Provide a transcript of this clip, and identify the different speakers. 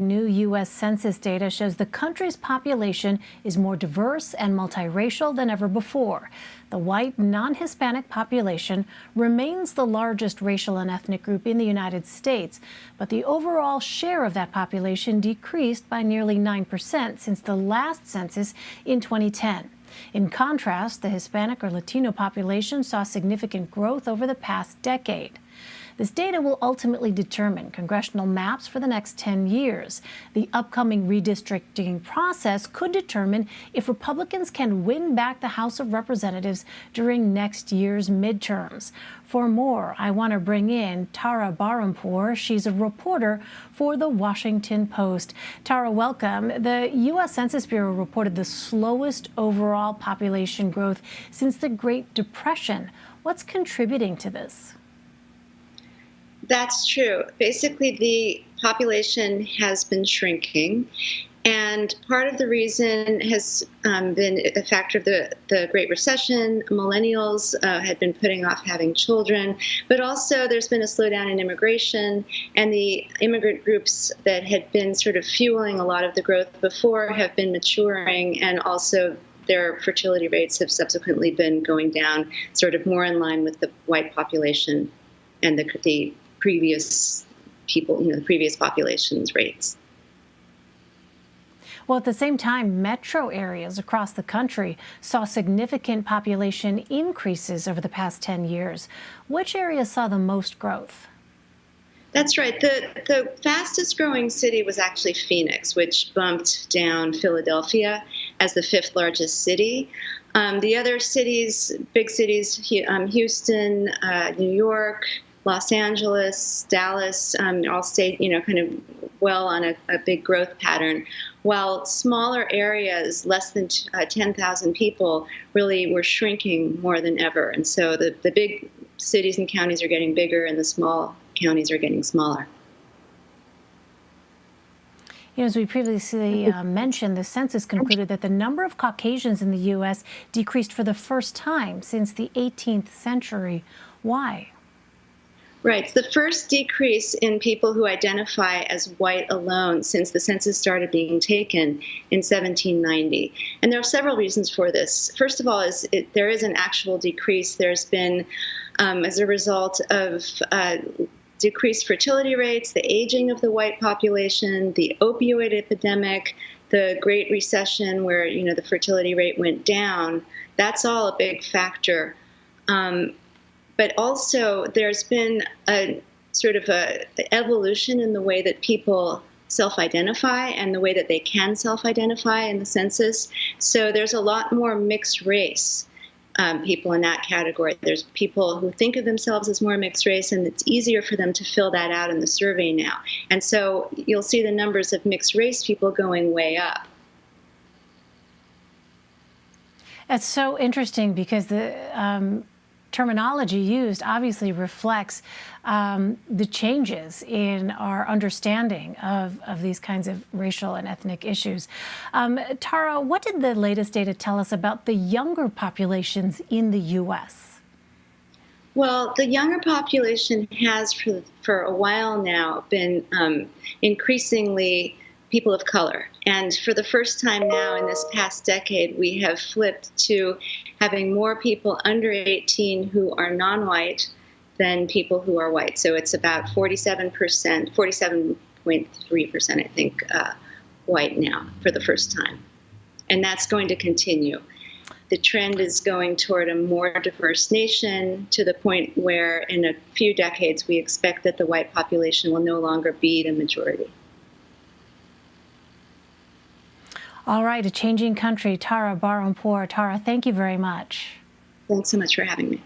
Speaker 1: New U.S. Census data shows the country's population is more diverse and multiracial than ever before. The white, non-Hispanic population remains the largest racial and ethnic group in the United States, but the overall share of that population decreased by nearly 9% since the last census in 2010. In contrast, the Hispanic or Latino population saw significant growth over the past decade. This data will ultimately determine congressional maps for the next 10 years. The upcoming redistricting process could determine if Republicans can win back the House of Representatives during next year's midterms. For more, I want to bring in Tara Bahrampour. She's a reporter for The Washington Post. Tara, welcome. The U.S. Census Bureau reported the slowest overall population growth since the Great Depression. What's contributing to this?
Speaker 2: That's true. Basically, the population has been shrinking, and part of the reason has been a factor of the Great Recession. Millennials had been putting off having children, but also there's been a slowdown in immigration, and the immigrant groups that had been sort of fueling a lot of the growth before have been maturing, and also their fertility rates have subsequently been going down, sort of more in line with the white population and the previous people, the previous population's rates.
Speaker 1: Well, at the same time, metro areas across the country saw significant population increases over the past 10 years. Which areas saw the most growth?
Speaker 2: That's right. The fastest growing city was actually Phoenix, which bumped down Philadelphia as the fifth largest city. The other cities, big cities, Houston, New York, Los Angeles, Dallas, all stayed, kind of well on a big growth pattern, while smaller areas, less than 10,000 people, really were shrinking more than ever. And so the big cities and counties are getting bigger, and the small counties are getting smaller.
Speaker 1: As we previously mentioned, the census concluded that the number of Caucasians in the U.S. decreased for the first time since the 18th century. Why?
Speaker 2: Right. It's the first decrease in people who identify as white alone since the census started being taken in 1790. And there are several reasons for this. First of all, there is an actual decrease. There's been, as a result of decreased fertility rates, the aging of the white population, the opioid epidemic, the Great Recession where, the fertility rate went down. That's all a big factor. But also, there's been a sort of a evolution in the way that people self-identify and the way that they can self-identify in the census. So there's a lot more mixed race people in that category. There's people who think of themselves as more mixed race, and it's easier for them to fill that out in the survey now. And so you'll see the numbers of mixed race people going way up.
Speaker 1: That's so interesting because the terminology used obviously reflects the changes in our understanding of these kinds of racial and ethnic issues. Tara, what did the latest data tell us about the younger populations in the U.S.?
Speaker 2: Well, the younger population has for a while now been increasingly people of color. And for the first time now in this past decade, we have flipped to having more people under 18 who are non-white than people who are white. So it's about 47%, 47.3%, I think, white now for the first time. And that's going to continue. The trend is going toward a more diverse nation to the point where in a few decades we expect that the white population will no longer be the majority.
Speaker 1: All right, a changing country. Tara Bahrampour. Tara, thank you very much.
Speaker 2: Thanks so much for having me.